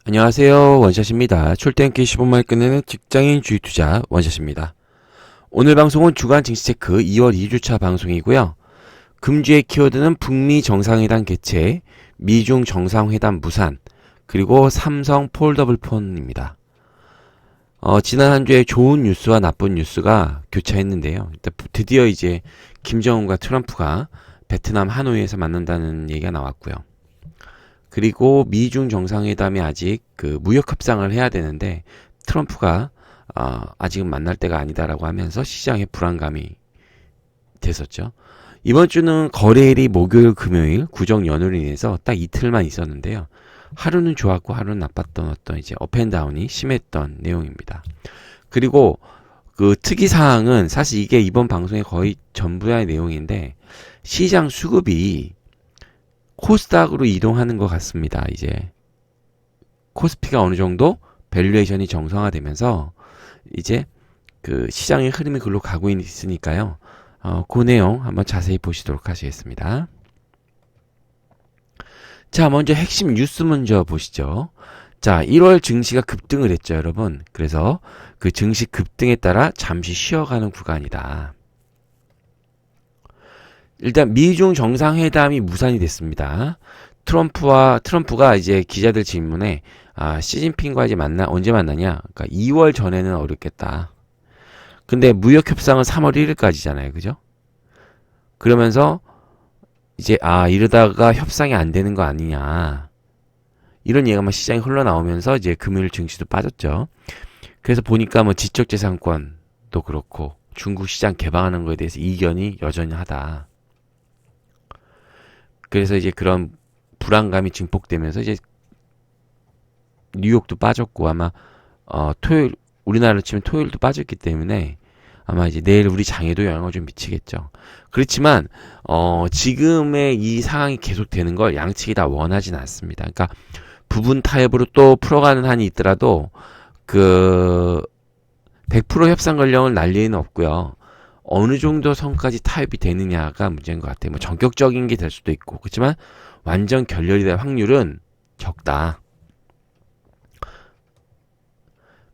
안녕하세요. 원샷입니다. 출퇴근길 15분만에 끝내는 직장인 주식 투자 원샷입니다. 오늘 방송은 주간 증시체크 2월 2주차 방송이고요. 금주의 키워드는 북미 정상회담 개최, 미중 정상회담 무산, 그리고 삼성 폴더블 폰입니다. 지난 한 주에 좋은 뉴스와 나쁜 뉴스가 교차했는데요. 드디어 이제 김정은과 트럼프가 베트남 하노이에서 만난다는 얘기가 나왔고요. 그리고 미중 정상회담이 아직 그 무역 협상을 해야 되는데 트럼프가 아직은 만날 때가 아니다라고 하면서 시장에 불안감이 됐었죠. 이번 주는 거래일이 목요일, 금요일 구정 연휴로 인해서 딱 이틀만 있었는데요. 하루는 좋았고 하루는 나빴던 어떤 이제 업앤다운이 심했던 내용입니다. 그리고 그 특이 사항은 사실 이게 이번 방송의 거의 전부의 내용인데 시장 수급이 코스닥으로 이동하는 것 같습니다. 이제 코스피가 어느 정도 밸류에이션이 정상화되면서 이제 그 시장의 흐름이 글로 가고 있으니까요. 그 내용 한번 자세히 보시도록 하시겠습니다. 자, 먼저 핵심 뉴스 먼저 보시죠. 자, 1월 증시가 급등을 했죠, 여러분. 그래서 그 증시 급등에 따라 잠시 쉬어가는 구간이다. 일단 미중 정상회담이 무산이 됐습니다. 트럼프가 이제 기자들 질문에 시진핑과 이제 언제 만나냐? 그러니까 2월 전에는 어렵겠다. 근데 무역 협상은 3월 1일까지잖아요. 그죠? 그러면서 이제 이러다가 협상이 안 되는 거 아니냐. 이런 얘기가 막 시장에 흘러나오면서 이제 금요일 증시도 빠졌죠. 그래서 보니까 뭐 지적재산권도 그렇고 중국 시장 개방하는 거에 대해서 이견이 여전히 하다. 그래서 이제 그런 불안감이 증폭되면서 이제 뉴욕도 빠졌고 아마 토요일 우리나라로 치면 토요일도 빠졌기 때문에 아마 이제 내일 우리 장에도 영향을 좀 미치겠죠. 그렇지만 지금의 이 상황이 계속되는 걸 양측이 다 원하진 않습니다. 그러니까 부분 타협으로 또 풀어가는 한이 있더라도 그 100% 협상 권력을 날 리는 없고요. 어느 정도 선까지 타협이 되느냐가 문제인 것 같아요. 뭐 전격적인 게 될 수도 있고 그렇지만 완전 결렬이 될 확률은 적다.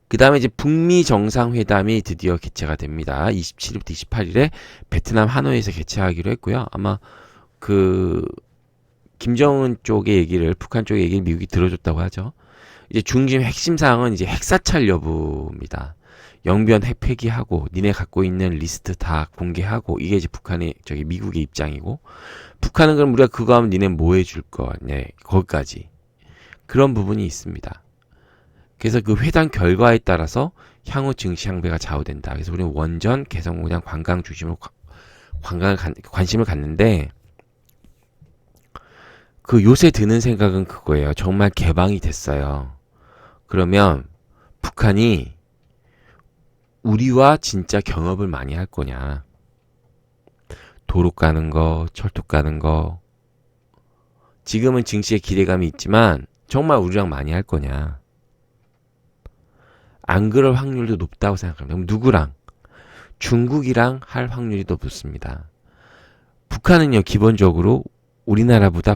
그 다음에 이제 북미 정상회담이 드디어 개최가 됩니다. 27일부터 28일에 베트남 하노이에서 개최하기로 했고요. 아마 그 김정은 쪽의 얘기를 북한 쪽의 얘기를 미국이 들어줬다고 하죠. 이제 중심 핵심 사항은 이제 핵사찰 여부입니다. 영변 핵 폐기하고 니네 갖고 있는 리스트 다 공개하고 이게 이제 미국의 입장이고 북한은 그럼 우리가 그거 하면 니네 뭐 해줄 거냐 거기까지 그런 부분이 있습니다. 그래서 그 회담 결과에 따라서 향후 증시 향배가 좌우된다. 그래서 우리는 원전 개성공단 관광 중심으로 관심을 갖는데 그 요새 드는 생각은 그거예요. 정말 개방이 됐어요. 그러면 북한이 우리와 진짜 경협을 많이 할 거냐. 도로 까는 거, 철도 까는 거. 지금은 증시에 기대감이 있지만 정말 우리랑 많이 할 거냐. 안 그럴 확률도 높다고 생각합니다. 그럼 누구랑? 중국이랑 할 확률이 더 높습니다. 북한은요, 기본적으로 우리나라보다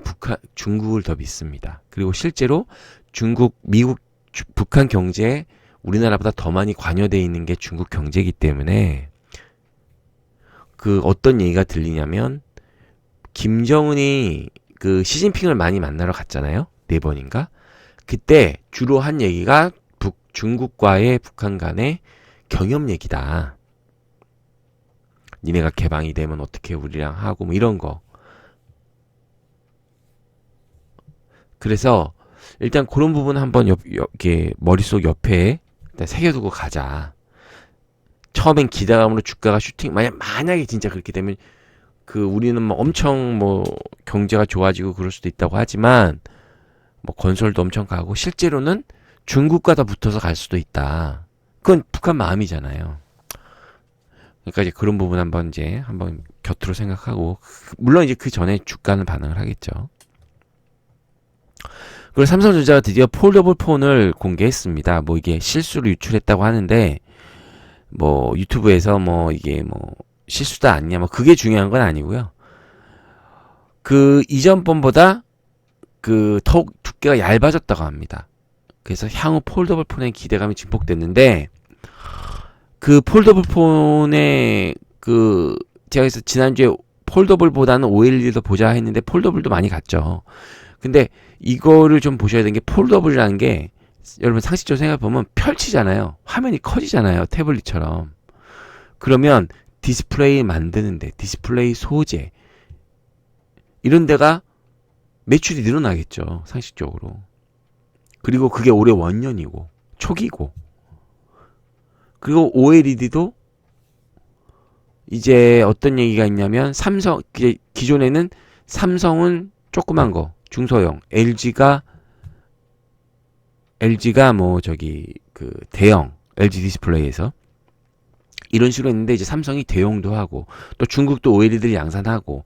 중국을 더 믿습니다. 그리고 실제로 북한 경제에 우리나라보다 더 많이 관여되어 있는 게 중국 경제이기 때문에 그 어떤 얘기가 들리냐면 김정은이 그 시진핑을 많이 만나러 갔잖아요. 4번인가? 그때 주로 한 얘기가 중국과의 북한 간의 경협 얘기다. 니네가 개방이 되면 어떻게 우리랑 하고 뭐 이런 거. 그래서 일단 그런 부분 한번 이렇게 머릿속 옆에 새겨두고 가자. 처음엔 기대감으로 주가가 만약에 진짜 그렇게 되면 우리는 뭐 엄청 뭐 경제가 좋아지고 그럴 수도 있다고 하지만 뭐 건설도 엄청 가고 실제로는 중국과 더 붙어서 갈 수도 있다. 그건 북한 마음이잖아요. 그러니까 이제 그런 부분 한번 곁으로 생각하고 물론 이제 그 전에 주가는 반응을 하겠죠. 그리고 삼성전자가 드디어 폴더블 폰을 공개했습니다. 뭐 이게 실수로 유출했다고 하는데 뭐 유튜브에서 뭐 이게 뭐 실수다 아니냐 뭐 그게 중요한 건 아니고요. 그 이전 폰보다 더 두께가 얇아졌다고 합니다. 그래서 향후 폴더블 폰에 기대감이 증폭됐는데, 그 폴더블 폰에 제가 그래서 지난주에 폴더블보다는 OLED도 보자 했는데 폴더블도 많이 갔죠. 근데 이거를 좀 보셔야 되는 게, 폴더블이라는 게 여러분 상식적으로 생각해보면 펼치잖아요. 화면이 커지잖아요. 태블릿처럼. 그러면 디스플레이 만드는데, 디스플레이 소재 이런 데가 매출이 늘어나겠죠. 상식적으로. 그리고 그게 올해 원년이고 초기고, 그리고 OLED도 이제 어떤 얘기가 있냐면, 기존에는 삼성은 조그만 거 중소형, LG가 대형 LG 디스플레이에서 이런 식으로 했는데, 이제 삼성이 대형도 하고 또 중국도 OLED를 양산하고,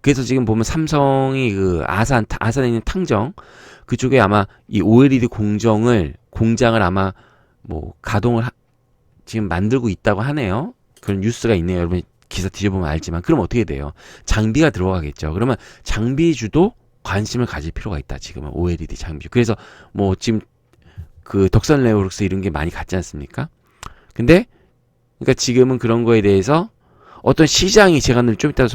그래서 지금 보면 삼성이 아산에 있는 탕정 그쪽에 아마 이 OLED 공장을 아마 가동을 지금 만들고 있다고 하네요. 그런 뉴스가 있네요. 여러분 기사 뒤져보면 알지만. 그럼 어떻게 돼요? 장비가 들어가겠죠. 그러면 장비주도 관심을 가질 필요가 있다. 지금은 OLED 장비주. 그래서 지금 덕선 레오룩스 이런 게 많이 갔지 않습니까? 근데 그러니까 지금은 그런 거에 대해서 어떤 시장이, 제가 좀 이따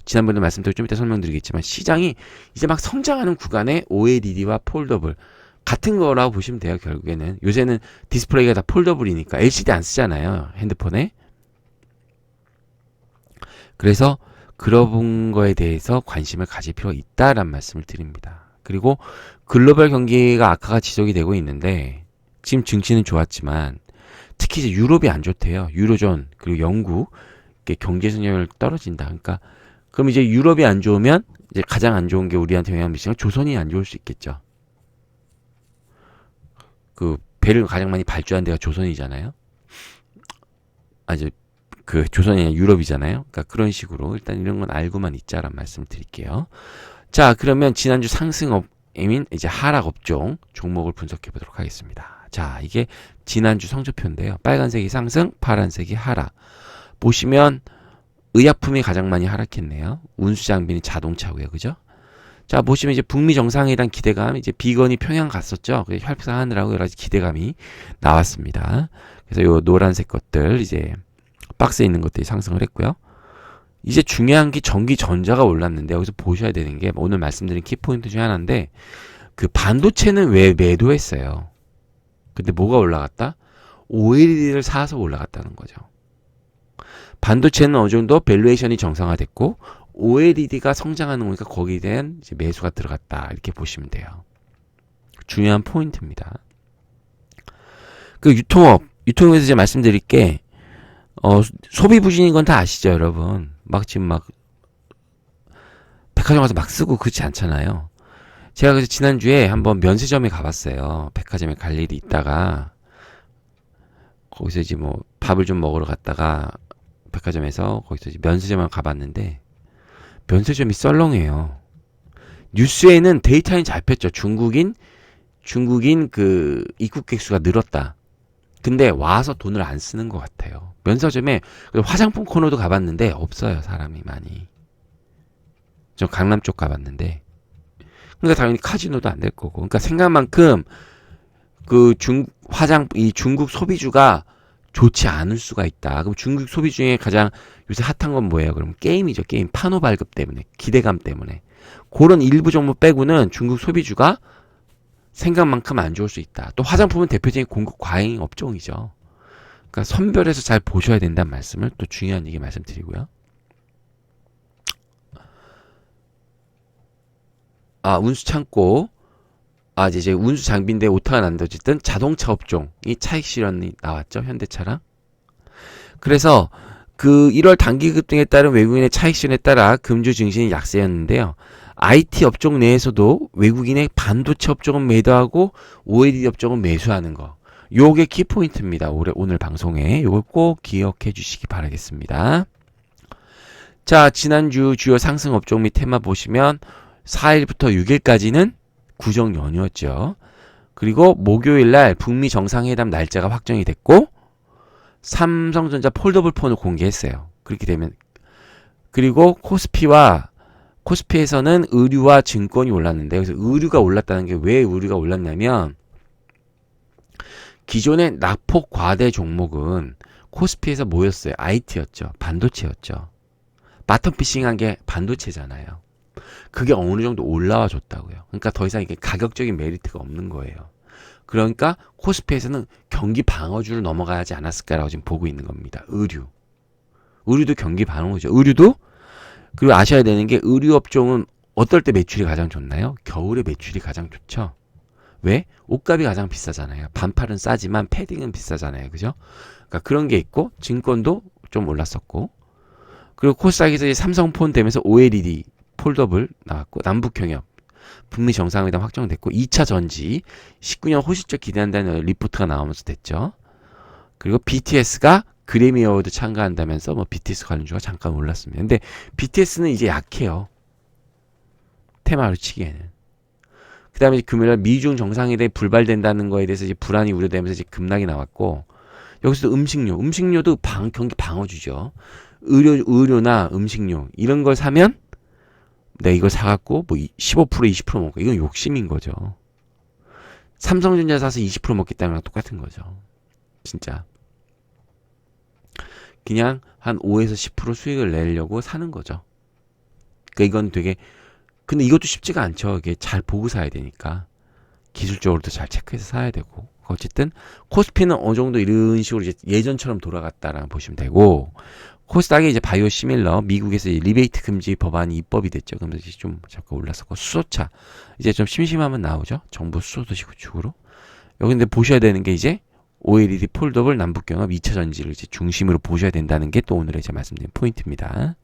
지난번에 말씀드렸고 좀 이따 설명드리겠지만, 시장이 이제 막 성장하는 구간에 OLED와 폴더블 같은 거라고 보시면 돼요. 결국에는 요새는 디스플레이가 다 폴더블이니까 LCD 안 쓰잖아요, 핸드폰에. 그래서 그런 거에 대해서 관심을 가질 필요가 있다라는 말씀을 드립니다. 그리고 글로벌 경기가 악화가 지속이 되고 있는데, 지금 증시는 좋았지만 특히 이제 유럽이 안 좋대요. 유로존 그리고 영국 경제 성장률 떨어진다. 그러니까 그럼 이제 유럽이 안 좋으면 이제 가장 안 좋은 게 우리한테 영향을 미치면 조선이 안 좋을 수 있겠죠. 배를 가장 많이 발주한 데가 조선이잖아요. 조선이 아니라 유럽이잖아요. 그러니까 그런 식으로 일단 이런 건 알고만 있자란 말씀을 드릴게요. 자, 그러면 지난주 상승업인 이제 하락 업종 종목을 분석해 보도록 하겠습니다. 자, 이게 지난주 성적표인데요. 빨간색이 상승, 파란색이 하락. 보시면 의약품이 가장 많이 하락했네요. 운수장비는 자동차고요, 그죠? 자, 보시면 이제 북미 정상회담 기대감, 이제 비건이 평양 갔었죠. 그래서 협상하느라고 여러 가지 기대감이 나왔습니다. 그래서 요 노란색 것들, 이제 박스에 있는 것들이 상승을 했고요. 이제 중요한 게 전기 전자가 올랐는데, 여기서 보셔야 되는 게 오늘 말씀드린 키포인트 중에 하나인데, 반도체는 왜 매도했어요? 근데 뭐가 올라갔다? OLED를 사서 올라갔다는 거죠. 반도체는 어느 정도 밸류에이션이 정상화됐고 OLED가 성장하는 거니까 거기에 대한 이제 매수가 들어갔다, 이렇게 보시면 돼요. 중요한 포인트입니다. 유통업에서 이제 말씀드릴 게 소비 부진인 건 다 아시죠, 여러분? 지금 백화점 가서 막 쓰고 그렇지 않잖아요. 제가 그래서 지난주에 한번 면세점에 가봤어요. 백화점에 갈 일이 있다가 거기서 이제 밥을 좀 먹으러 갔다가 백화점에서 거기서 이제 면세점을 가봤는데, 면세점이 썰렁해요. 뉴스에는 데이터는 잡혔죠. 중국인 입국객 수가 늘었다. 근데 와서 돈을 안 쓰는 것 같아요. 면세점에 화장품 코너도 가봤는데 없어요, 사람이 많이. 저 강남 쪽 가봤는데. 그러니까 당연히 카지노도 안 될 거고. 그러니까 생각만큼 중국 소비주가 좋지 않을 수가 있다. 그럼 중국 소비 중에 가장 요새 핫한 건 뭐예요? 그럼 게임이죠. 게임. 판호 발급 때문에, 기대감 때문에. 그런 일부 종목 빼고는 중국 소비주가 생각만큼 안 좋을 수 있다. 또 화장품은 대표적인 공급 과잉 업종이죠. 그러니까 선별해서 잘 보셔야 된다는 말씀을, 또 중요한 얘기 말씀드리고요. 운수 창고. 이제 운수 장비인데 오타가 난다. 어쨌든 자동차 업종이 차익 실현이 나왔죠, 현대차랑. 그래서 1월 단기급 등에 따른 외국인의 차익 실현에 따라 금주 증시는 약세였는데요. IT 업종 내에서도 외국인의 반도체 업종은 매도하고 OLED 업종은 매수하는 거. 요게 키포인트입니다. 오늘 방송에 요걸 꼭 기억해 주시기 바라겠습니다. 자, 지난주 주요 상승 업종 및 테마 보시면 4일부터 6일까지는 구정 연휴였죠. 그리고 목요일날 북미 정상회담 날짜가 확정이 됐고, 삼성전자 폴더블 폰을 공개했어요. 그렇게 되면, 그리고 코스피에서는 의류와 증권이 올랐는데, 그래서 의류가 올랐다는 게, 왜 의류가 올랐냐면, 기존의 낙폭 과대 종목은 코스피에서 뭐였어요? IT였죠. 반도체였죠. 바텀 피싱한 게 반도체잖아요. 그게 어느 정도 올라와 줬다고요. 그러니까 더 이상 이게 가격적인 메리트가 없는 거예요. 그러니까 코스피에서는 경기 방어주를 넘어가지 않았을까라고 지금 보고 있는 겁니다. 의류도 경기 방어주죠. 의류도. 그리고 아셔야 되는 게 의류 업종은 어떨 때 매출이 가장 좋나요? 겨울에 매출이 가장 좋죠. 왜? 옷값이 가장 비싸잖아요. 반팔은 싸지만 패딩은 비싸잖아요. 그죠? 그러니까 그런 게 있고, 증권도 좀 올랐었고, 그리고 코스닥에서 이제 삼성폰 되면서 OLED 폴더블 나왔고, 남북경협 북미 정상회담 확정됐고, 2차 전지 19년 호실적 기대한다는 리포트가 나오면서 됐죠. 그리고 BTS가 그래미 어워드 참가한다면서 뭐 BTS 관련주가 잠깐 올랐습니다. 근데 BTS는 이제 약해요. 테마로 치기에는. 그 다음에 금요일 미중 정상회담이 불발된다는 거에 대해서 이제 불안이 우려되면서 이제 급락이 나왔고, 여기서도 음식료도 경기 방어주죠. 의료나 음식료 이런 걸 사면 내가 이걸 사갖고 뭐 15% 20% 먹고, 이건 욕심인 거죠. 삼성전자 사서 20% 먹겠다는 거랑 똑같은 거죠. 진짜 그냥 한 5에서 10% 수익을 내려고 사는 거죠. 그러니까 이건 되게, 근데 이것도 쉽지가 않죠. 이게 잘 보고 사야 되니까. 기술적으로도 잘 체크해서 사야 되고. 어쨌든 코스피는 어느 정도 이런 식으로 이제 예전처럼 돌아갔다라고 보시면 되고, 코스닥이 이제 바이오 시밀러 미국에서 이제 리베이트 금지 법안이 입법이 됐죠. 그러면서 이제 좀 잠깐 올랐었고, 수소차 이제 좀 심심하면 나오죠. 정부 수소도시 구축으로. 여기 근데 보셔야 되는 게 이제 OLED 폴더블 남북경협 2차 전지를 이제 중심으로 보셔야 된다는 게 또 오늘의 제가 말씀드린 포인트입니다.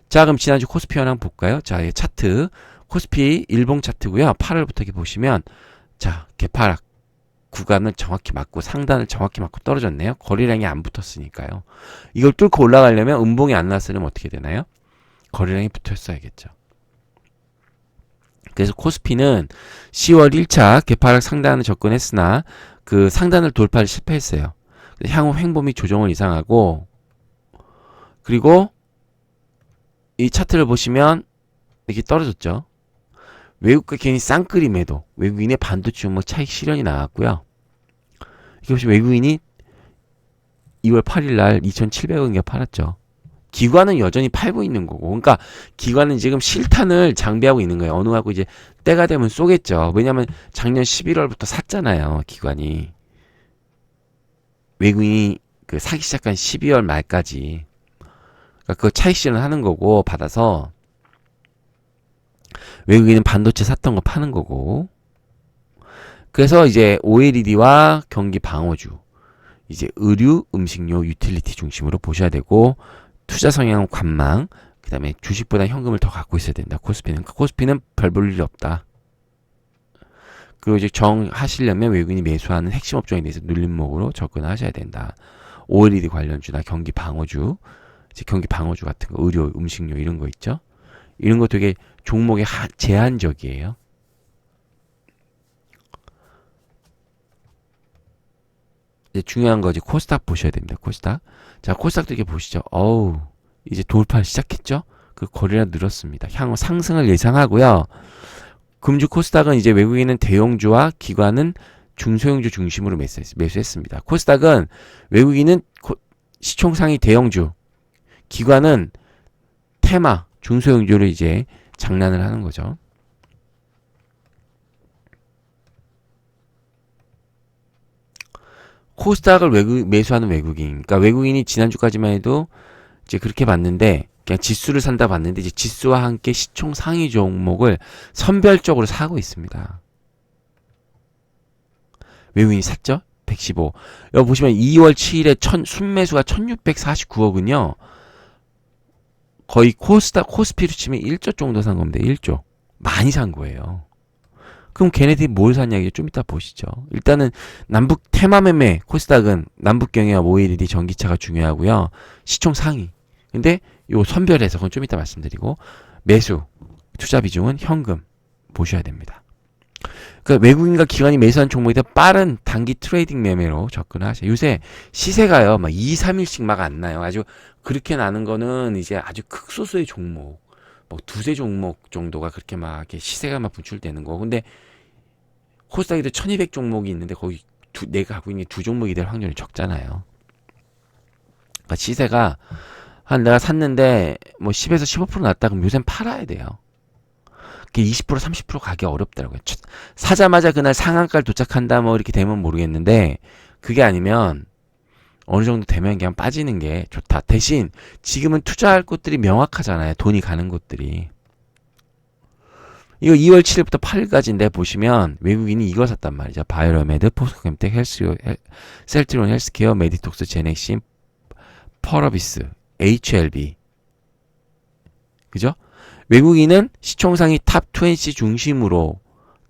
자, 그럼 지난주 코스피 현황 볼까요? 자, 이 차트 코스피 일봉 차트고요. 8월부터 이렇게 보시면, 자, 개파락 구간을 정확히 맞고 상단을 정확히 맞고 떨어졌네요. 거래량이 안 붙었으니까요. 이걸 뚫고 올라가려면 음봉이 안 나왔으면 어떻게 되나요? 거래량이 붙었어야겠죠. 그래서 코스피는 10월 1차 개파락 상단을 접근했으나 그 상단을 돌파를 실패했어요. 향후 횡보및 조정을 이상하고, 그리고 이 차트를 보시면 이렇게 떨어졌죠. 외국과 개인이 쌍끌이 매도, 외국인의 반도체 종목 차익 실현이 나왔고요. 이렇게 보시면 외국인이 2월 8일 날 2,700원에 팔았죠. 기관은 여전히 팔고 있는 거고, 그러니까 기관은 지금 실탄을 장비하고 있는 거예요. 어느 하고 이제 때가 되면 쏘겠죠. 왜냐하면 작년 11월부터 샀잖아요. 기관이. 외국인이 그 사기 시작한 12월 말까지. 그러니까 그거 차익 실현 하는 거고, 받아서 외국인은 반도체 샀던 거 파는 거고. 그래서 이제 OLED와 경기 방어주, 이제 의류, 음식료, 유틸리티 중심으로 보셔야 되고, 투자 성향 관망, 그 다음에 주식보다 현금을 더 갖고 있어야 된다. 코스피는 별 볼 일이 없다. 그리고 이제 정하시려면 외국인이 매수하는 핵심 업종에 대해서 눌림목으로 접근하셔야 된다. OLED 관련주나 경기 방어주, 이제 경기 방어주 같은 거, 의료, 음식료 이런 거 있죠. 이런 거 되게 종목에 제한적이에요. 이제 중요한 거 이제 코스닥 보셔야 됩니다. 코스닥. 자, 코스닥도 이렇게 보시죠. 어우, 이제 돌파 시작했죠? 그 거래량 늘었습니다. 향후 상승을 예상하고요. 금주 코스닥은 이제 외국인은 대형주와 기관은 중소형주 중심으로 매수했습니다. 코스닥은 외국인은 시총상위 대형주, 기관은 테마, 중소형주를 이제 장난을 하는 거죠. 코스닥을 매수하는 외국인. 그러니까 외국인이 지난주까지만 해도 이제 그렇게 봤는데, 그냥 지수를 산다 봤는데, 이제 지수와 함께 시총 상위 종목을 선별적으로 사고 있습니다. 외국인이 샀죠? 115. 여기 보시면 2월 7일에 순매수가 1649억은요, 거의 코스피로 치면 1조 정도 산 겁니다. 1조. 많이 산 거예요. 그럼 걔네들이 뭘 샀냐, 좀 이따 보시죠. 일단은 남북 테마 매매, 코스닥은 남북경협 OLED 전기차가 중요하고요. 시총 상위. 근데 요 선별해서 그건 좀 이따 말씀드리고, 매수, 투자 비중은 현금 보셔야 됩니다. 그러니까 외국인과 기관이 매수한 종목에 대한 빠른 단기 트레이딩 매매로 접근하세요. 요새 시세가요, 막 2, 3일씩 막 안 나요. 아주 그렇게 나는 거는 이제 아주 극소수의 종목, 뭐 두세 종목 정도가 그렇게 막 이렇게 시세가 막 분출되는 거. 근데 코스닥에도 1200 종목이 있는데 거기 내가 갖고 있는 두 종목이 될 확률이 적잖아요. 그러니까 시세가 내가 샀는데 뭐 10에서 15% 났다 그럼 요새는 팔아야 돼요. 그게 20% 30% 가기 어렵더라고요. 사자마자 그날 상한가를 도착한다 뭐 이렇게 되면 모르겠는데 그게 아니면 어느 정도 되면 그냥 빠지는 게 좋다. 대신 지금은 투자할 곳들이 명확하잖아요. 돈이 가는 곳들이. 이거 2월 7일부터 8일까지인데 보시면 외국인이 이거 샀단 말이죠. 바이오메드, 포스코캠텍, 셀트리온 헬스케어, 메디톡스, 제넥신, 펄어비스, HLB. 그죠? 외국인은 시총상위 탑 20 중심으로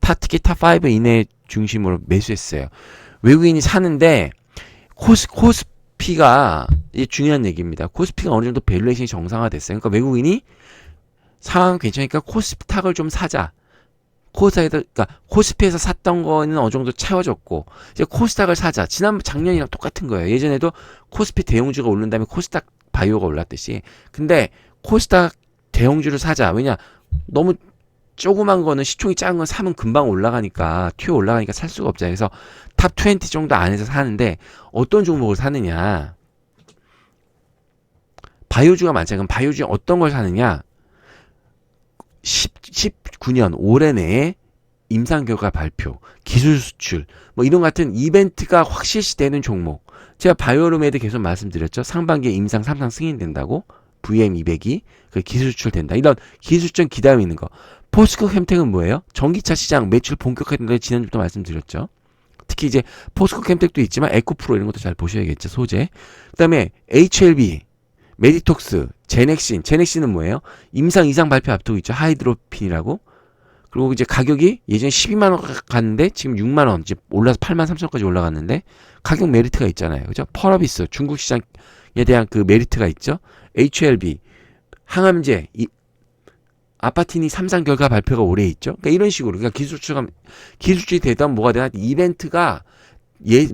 특히 탑 5 이내 중심으로 매수했어요. 외국인이 사는데 코스피가 이게 중요한 얘기입니다. 코스피가 어느 정도 밸류에이션이 정상화됐어요. 그러니까 외국인이 상황 괜찮으니까 코스닥을 좀 사자. 그러니까 코스피에서 샀던 거는 어느 정도 채워졌고 이제 코스닥을 사자. 작년이랑 똑같은 거예요. 예전에도 코스피 대형주가 오른 다음에 코스닥 바이오가 올랐듯이. 근데 코스닥 대형주를 사자. 왜냐? 너무 조그만 거는 시총이 작은 건 사면 금방 올라가니까 튀어 올라가니까 살 수가 없잖아요. 그래서 탑 20 정도 안에서 사는데 어떤 종목을 사느냐? 바이오주가 많잖아요. 그럼 바이오 중에 어떤 걸 사느냐? 19년 올해 내에 임상 결과 발표, 기술 수출, 뭐 이런 같은 이벤트가 확 실시되는 종목. 제가 바이오로메드 계속 말씀드렸죠. 상반기에 임상 3상 승인된다고. VM200이 그 기술 수출된다. 이런 기술적 기다림이 있는 거. 포스코 캠텍은 뭐예요? 전기차 시장 매출 본격화된다고 지난주부터 말씀드렸죠. 특히 이제 포스코 캠텍도 있지만 에코프로 이런 것도 잘 보셔야겠죠. 소재. 그다음에 HLB, 메디톡스, 제넥신은 뭐예요? 임상 이상 발표 앞두고 있죠. 하이드로핀이라고. 그리고 이제 가격이 예전에 12만원 갔는데 지금 6만원 이제 올라서 8만 3천원까지 올라갔는데 가격 메리트가 있잖아요. 그죠? 펄어비스 중국 시장에 대한 그 메리트가 있죠. HLB 항암제 아파티니 3상 결과 발표가 올해 있죠. 그러니까 이런 식으로 그러니까 기술주의 되던 뭐가 되나 이벤트가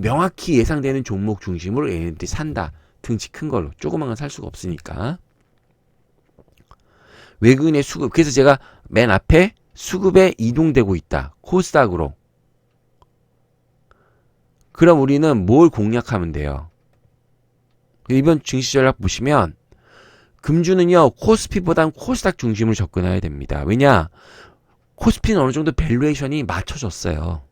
명확히 예상되는 종목 중심으로 얘네들이 산다. 등치 큰 걸로 조그만 건 살 수가 없으니까. 외국인의 수급. 그래서 제가 맨 앞에 수급에 이동되고 있다. 코스닥으로. 그럼 우리는 뭘 공략하면 돼요? 이번 증시 전략 보시면 금주는요. 코스피보단 코스닥 중심으로 접근해야 됩니다. 왜냐? 코스피는 어느 정도 밸류에이션이 맞춰졌어요.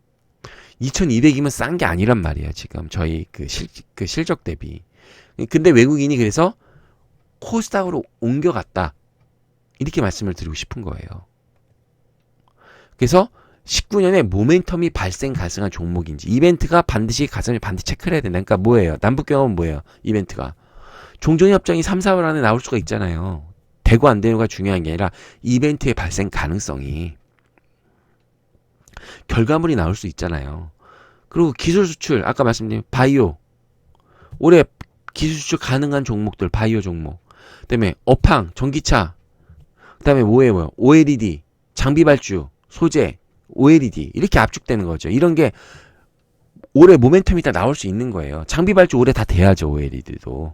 2200이면 싼 게 아니란 말이에요. 지금 저희 그 실적 대비. 근데 외국인이 그래서 코스닥으로 옮겨갔다. 이렇게 말씀을 드리고 싶은 거예요. 그래서 19년에 모멘텀이 가승한 종목인지 이벤트가 반드시 가슴을 반드시 체크를 해야 된다. 그러니까 뭐예요? 남북경합은 뭐예요? 이벤트가. 종전협정이 3, 4월 안에 나올 수가 있잖아요. 되고 안 되고가 중요한 게 아니라 이벤트의 발생 가능성이. 결과물이 나올 수 있잖아요. 그리고 기술 수출, 아까 말씀드린 바이오. 올해 기술 수출 가능한 종목들, 바이오 종목. 그다음에 업황, 전기차. 그다음에 뭐예요? OLED, 장비 발주, 소재, OLED 이렇게 압축되는 거죠. 이런 게 올해 모멘텀이 다 나올 수 있는 거예요. 장비 발주 올해 다 돼야죠. OLED도.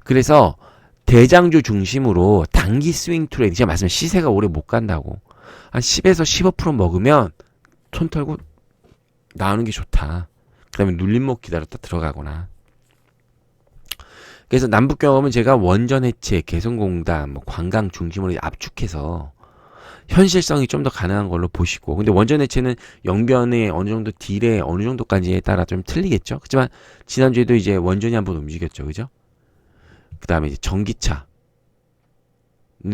그래서 대장주 중심으로 단기 스윙 트레이드, 제가 말씀드린 시세가 오래 못 간다고. 한 10에서 15% 먹으면 손 털고 나오는 게 좋다. 그 다음에 눌림목 기다렸다 들어가거나. 그래서 남북경험은 제가 원전 해체, 개성공단, 뭐 관광 중심으로 압축해서 현실성이 좀 더 가능한 걸로 보시고. 근데 원전 해체는 영변의 어느 정도 딜에 어느 정도까지에 따라 좀 틀리겠죠. 그렇지만 지난주에도 이제 원전이 한번 움직였죠. 그죠? 그 다음에 이제 전기차.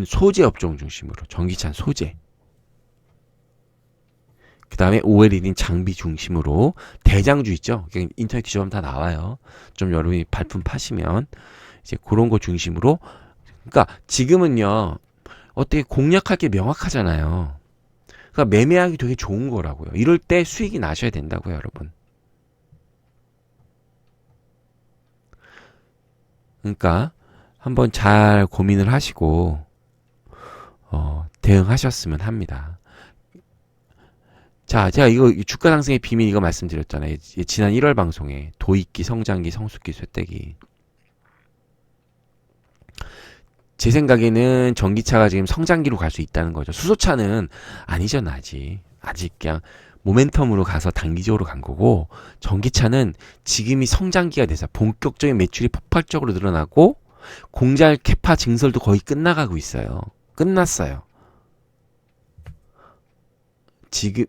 소재 업종 중심으로. 전기차는 소재. 그 다음에 OLED는 장비 중심으로 대장주 있죠. 인터넷 기조하면 다 나와요. 좀 여러분이 발품 파시면 이제 그런 거 중심으로. 그러니까 지금은요. 어떻게 공략할 게 명확하잖아요. 그러니까 매매하기 되게 좋은 거라고요. 이럴 때 수익이 나셔야 된다고요, 여러분. 그러니까 한번 잘 고민을 하시고 대응하셨으면 합니다. 자, 제가 이거 주가 상승의 비밀 이거 말씀드렸잖아요. 지난 1월 방송에 도입기, 성장기, 성숙기, 쇠떼기. 제 생각에는 전기차가 지금 성장기로 갈 수 있다는 거죠. 수소차는 아니잖아, 아직. 아직 그냥 모멘텀으로 가서 단기적으로 간 거고, 전기차는 지금이 성장기가 돼서 본격적인 매출이 폭발적으로 늘어나고, 공장 캐파 증설도 거의 끝나가고 있어요. 끝났어요. 지금,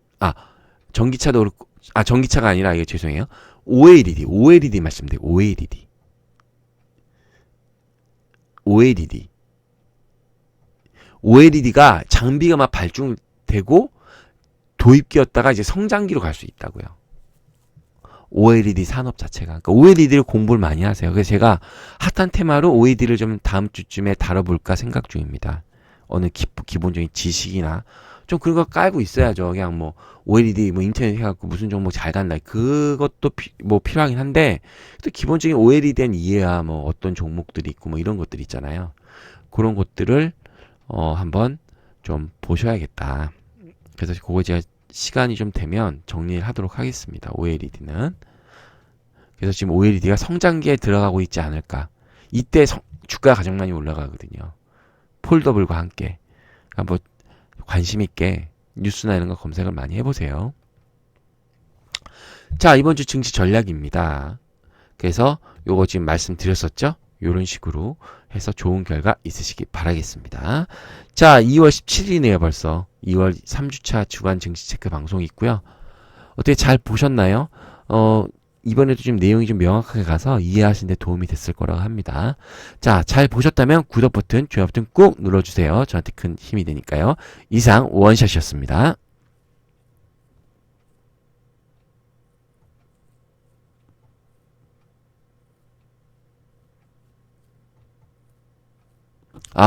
전기차도 그렇고, 전기차가 아니라, 이게 죄송해요. OLED 말씀드려요. OLED. OLED가 장비가 막 발전되고, 도입기였다가 이제 성장기로 갈 수 있다고요. OLED 산업 자체가. 그러니까 OLED를 공부를 많이 하세요. 그래서 제가 핫한 테마로 OLED를 좀 다음 주쯤에 다뤄볼까 생각 중입니다. 어느 기본적인 지식이나 좀 그런 거 깔고 있어야죠. 그냥 뭐 OLED 뭐 인터넷 해갖고 무슨 정보 잘 간다. 그것도 뭐 필요하긴 한데 또 기본적인 OLED에 대한 이해야 뭐 어떤 종목들이 있고 뭐 이런 것들 있잖아요. 그런 것들을 한번 좀 보셔야겠다. 그래서 그거 제가 시간이 좀 되면 정리를 하도록 하겠습니다. OLED는. 그래서 지금 OLED가 성장기에 들어가고 있지 않을까. 이때 주가가 가장 많이 올라가거든요. 폴더블과 함께. 한번 관심 있게 뉴스나 이런 거 검색을 많이 해보세요. 자, 이번 주 증시 전략입니다. 그래서 요거 지금 말씀드렸었죠? 요런 식으로 해서 좋은 결과 있으시기 바라겠습니다. 자, 2월 17일이네요, 벌써. 2월 3주차 주간 증시 체크 방송이 있고요. 어떻게 잘 보셨나요? 이번에도 좀 내용이 좀 명확하게 가서 이해하시는 데 도움이 됐을 거라고 합니다. 자, 잘 보셨다면 구독 버튼, 좋아요 버튼 꾹 눌러주세요. 저한테 큰 힘이 되니까요. 이상 원샷이었습니다.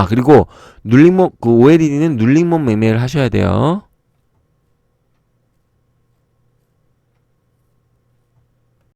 그리고 그 OLED는 눌림목 매매를 하셔야 돼요.